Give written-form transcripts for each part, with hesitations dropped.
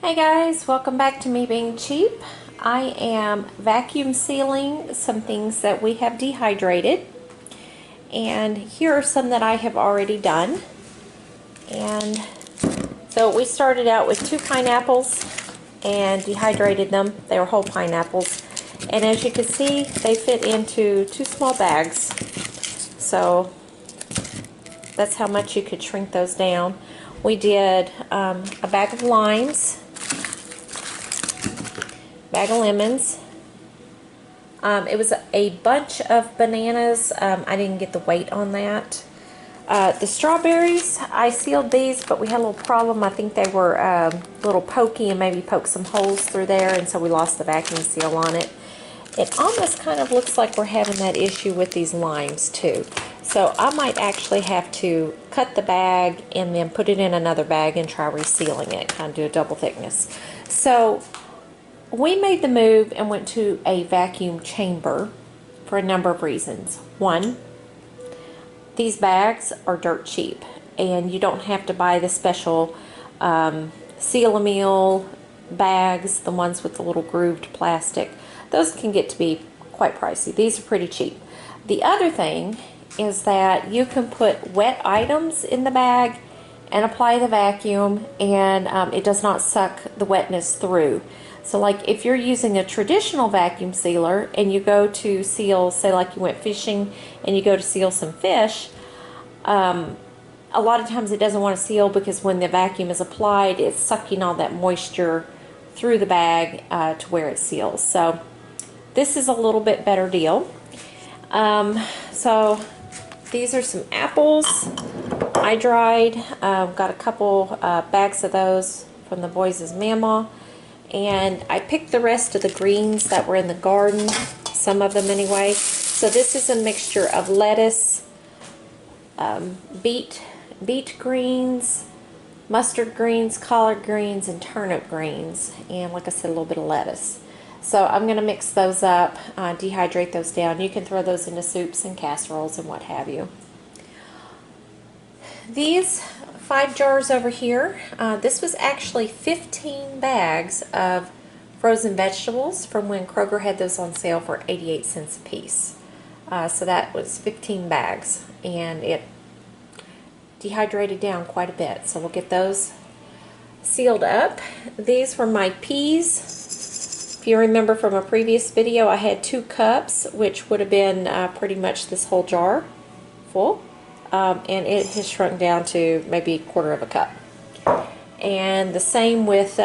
Hey guys, welcome back to me being cheap. I am vacuum sealing some things that we have dehydrated, and here are some that I have already done. And so we started out with 2 pineapples and dehydrated them. They were whole pineapples, and as you can see, they fit into 2 small bags, so that's how much you could shrink those down. We did a bag of limes, bag of lemons. It was a bunch of bananas. I didn't get the weight on that. The strawberries, I sealed these, but we had a little problem. I think they were a little pokey and maybe poked some holes through there, and so we lost the vacuum seal on it. It almost kind of looks like we're having that issue with these limes too. So I might actually have to cut the bag and then put it in another bag and try resealing it, kind of do a double thickness. So we made the move and went to a vacuum chamber for a number of reasons. One, these bags are dirt cheap, and you don't have to buy the special Seal-A-Meal bags, the ones with the little grooved plastic. Those can get to be quite pricey. These are pretty cheap. The other thing is that you can put wet items in the bag and apply the vacuum, and it does not suck the wetness through. So like if you're using a traditional vacuum sealer and you go to seal, say like you went fishing and you go to seal some fish, a lot of times it doesn't want to seal because when the vacuum is applied, it's sucking all that moisture through the bag to where it seals. So this is a little bit better deal. So these are some apples I dried. Got a couple bags of those from the boys' mama. And I picked the rest of the greens that were in the garden, some of them anyway. So this is a mixture of lettuce, beet greens, mustard greens, collard greens, and turnip greens, and like I said, a little bit of lettuce. So I'm going to mix those up, dehydrate those down. You can throw those into soups and casseroles and what have you. These 5 jars over here, this was actually 15 bags of frozen vegetables from when Kroger had those on sale for 88 cents a piece. So that was 15 bags, and it dehydrated down quite a bit. So we'll get those sealed up. These were my peas. If you remember from a previous video, I had 2 cups, which would have been pretty much this whole jar full. And it has shrunk down to maybe 1/4 cup. And the same with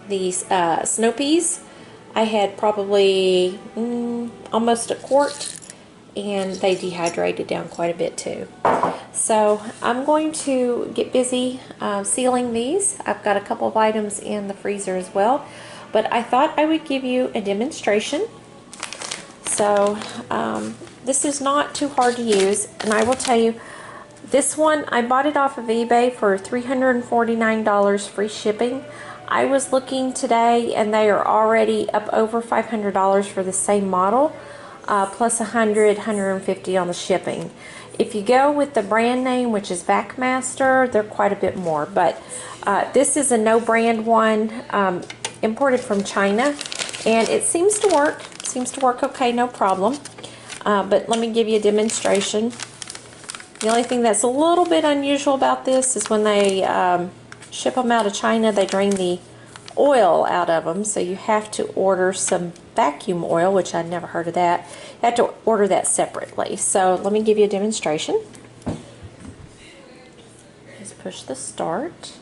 these snow peas. I had probably almost a quart, and they dehydrated down quite a bit too. So I'm going to get busy sealing these. I've got a couple of items in the freezer as well, but I thought I would give you a demonstration. So this is not too hard to use, and I will tell you, this one, I bought it off of eBay for $349 free shipping. I was looking today, and they are already up over $500 for the same model, plus $100, $150 on the shipping. If you go with the brand name, which is VacMaster, they're quite a bit more, but this is a no-brand one, imported from China, and it seems to work. Seems to work okay, no problem. But let me give you a demonstration. The only thing that's a little bit unusual about this is when they ship them out of China, they drain the oil out of them, so you have to order some vacuum oil, which I'd never heard of that. You have to order that separately. So let me give you a demonstration. Just push the start.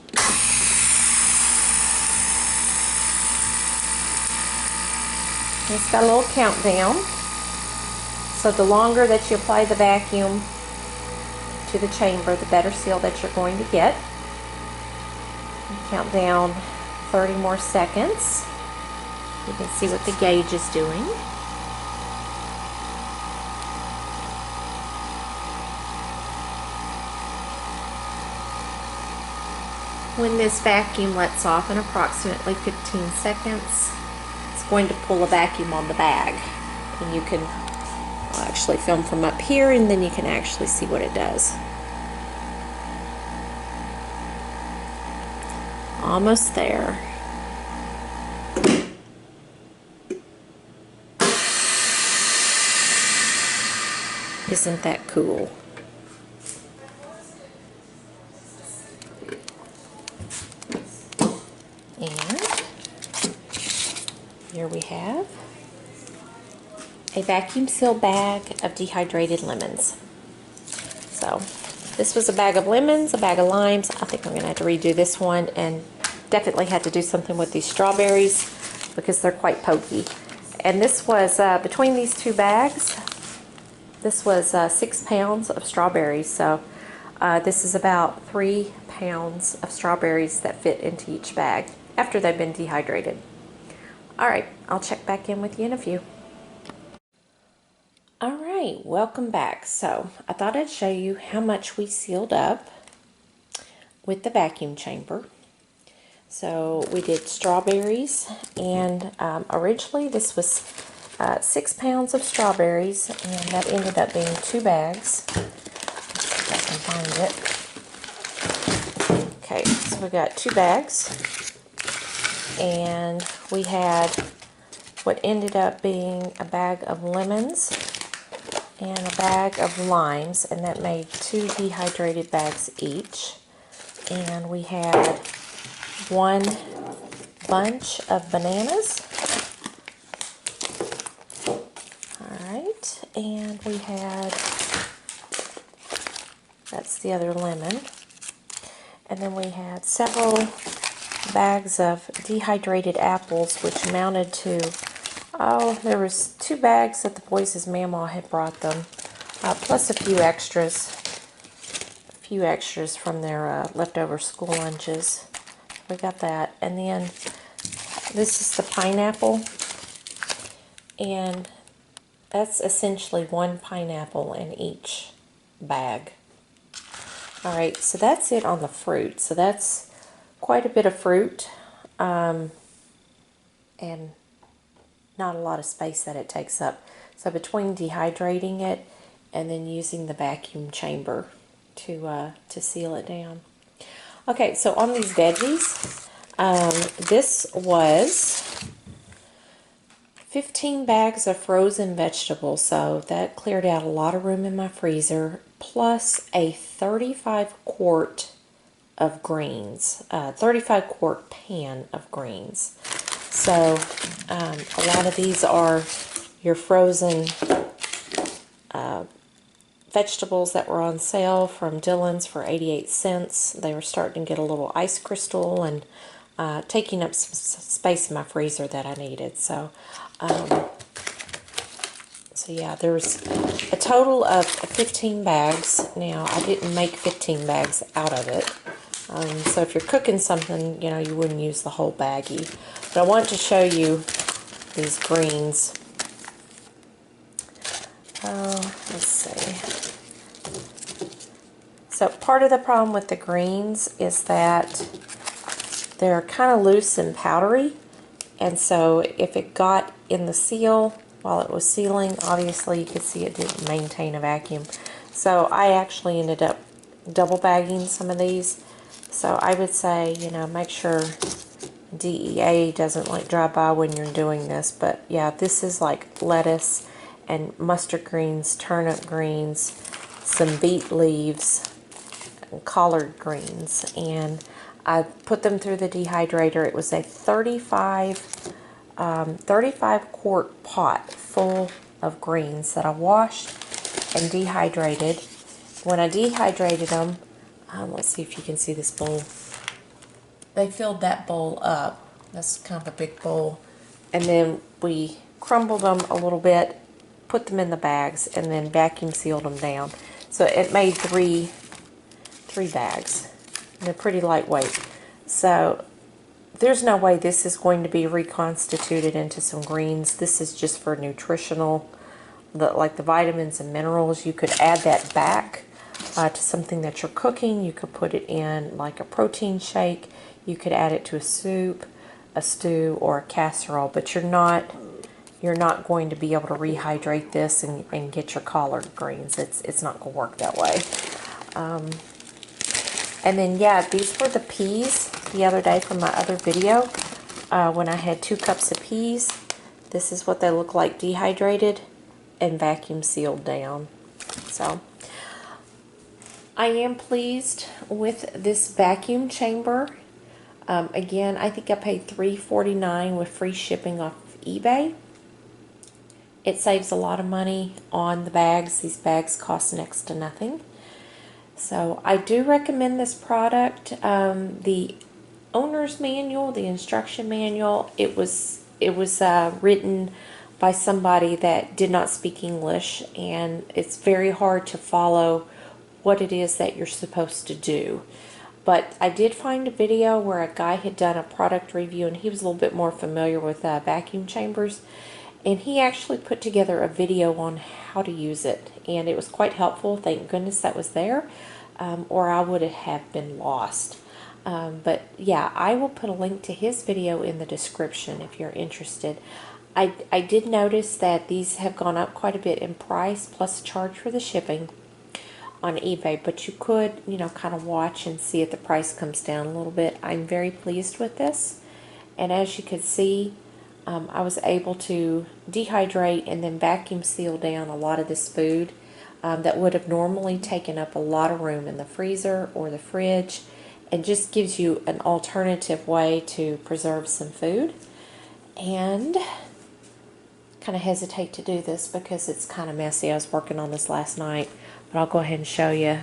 It's got a little countdown. So the longer that you apply the vacuum to the chamber, the better seal that you're going to get. Count down 30 more seconds. You can see what the gauge is doing. When this vacuum lets off in approximately 15 seconds, it's going to pull a vacuum on the bag, and you can actually film from up here, and then you can actually see what it does. Almost there. Isn't that cool? And here we have a vacuum seal bag of dehydrated lemons. So this was a bag of lemons, a bag of limes. I think I'm gonna have to redo this one, and definitely had to do something with these strawberries because they're quite pokey. And this was, between these two bags, this was 6 pounds of strawberries. So this is about 3 pounds of strawberries that fit into each bag after they've been dehydrated. All right, I'll check back in with you in a few. All right, welcome back. So I thought I'd show you how much we sealed up with the vacuum chamber. So we did strawberries, and originally this was 6 pounds of strawberries, and that ended up being 2 bags. Let's see if I can find it. Okay, so we got 2 bags, and we had what ended up being a bag of lemons and a bag of limes, and that made 2 dehydrated bags each. And we had 1 bunch of bananas. Alright, and we had, that's the other lemon. And then we had several bags of dehydrated apples, which amounted to, oh, there was 2 bags that the boys' mama had brought them, plus a few extras from their leftover school lunches. We got that. And then this is the pineapple, and that's essentially 1 pineapple in each bag. All right, so that's it on the fruit. So that's quite a bit of fruit, and not a lot of space that it takes up. So between dehydrating it and then using the vacuum chamber to seal it down. Okay, so on these veggies, this was 15 bags of frozen vegetables, so that cleared out a lot of room in my freezer, plus a 35 quart of greens, 35 quart pan of greens. So a lot of these are your frozen vegetables that were on sale from Dillon's for 88 cents. They were starting to get a little ice crystal and taking up some space in my freezer that I needed. So yeah, there's a total of 15 bags. Now, I didn't make 15 bags out of it. So if you're cooking something, you wouldn't use the whole baggie. But I want to show you these greens. Let's see. So part of the problem with the greens is that they're kind of loose and powdery. And so if it got in the seal while it was sealing, obviously you could see it didn't maintain a vacuum. So I actually ended up double bagging some of these. So I would say, make sure DEA doesn't drive by when you're doing this. But yeah, this is like lettuce and mustard greens, turnip greens, some beet leaves, and collard greens. And I put them through the dehydrator. It was a 35 quart pot full of greens that I washed and dehydrated. When I dehydrated them, let's see if you can see this bowl. They filled that bowl up. That's kind of a big bowl. And then we crumbled them a little bit, put them in the bags, and then vacuum sealed them down. So it made three bags. And they're pretty lightweight. So there's no way this is going to be reconstituted into some greens. This is just for nutritional, like the vitamins and minerals. You could add that back to something that you're cooking. You could put it in like a protein shake. You could add it to a soup, a stew, or a casserole. But you're not going to be able to rehydrate this and get your collard greens. It's not going to work that way. And then, yeah, these were the peas. the other day from my other video when I had 2 cups of peas. This is what they look like dehydrated and vacuum sealed down. So I am pleased with this vacuum chamber. Again, I think I paid $3.49 with free shipping off of eBay. It saves a lot of money on the bags. These bags cost next to nothing. So I do recommend this product. The owner's manual, the instruction manual, it was written by somebody that did not speak English, and it's very hard to follow what it is that you're supposed to do. But I did find a video where a guy had done a product review, and he was a little bit more familiar with vacuum chambers, and he actually put together a video on how to use it, and it was quite helpful. Thank goodness that was there, or I would have been lost. But yeah, I will put a link to his video in the description if you're interested. I did notice that these have gone up quite a bit in price, plus a charge for the shipping on eBay, but you could, you know, kind of watch and see if the price comes down a little bit. I'm very pleased with this, and as you can see, I was able to dehydrate and then vacuum seal down a lot of this food that would have normally taken up a lot of room in the freezer or the fridge, and just gives you an alternative way to preserve some food. And kind of hesitate to do this because it's kind of messy. I was working on this last night, but I'll go ahead and show you.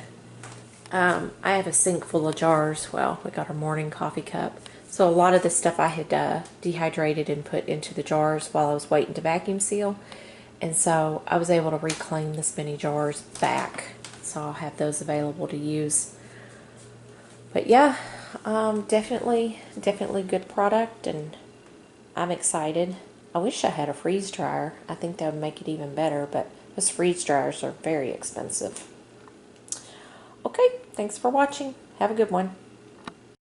I have a sink full of jars. Well, we got our morning coffee cup. So a lot of the stuff I had dehydrated and put into the jars while I was waiting to vacuum seal. And so I was able to reclaim this many jars back. So I'll have those available to use. But yeah, definitely good product, and I'm excited. I wish I had a freeze dryer. I think that would make it even better, but those freeze dryers are very expensive. Okay, thanks for watching. Have a good one.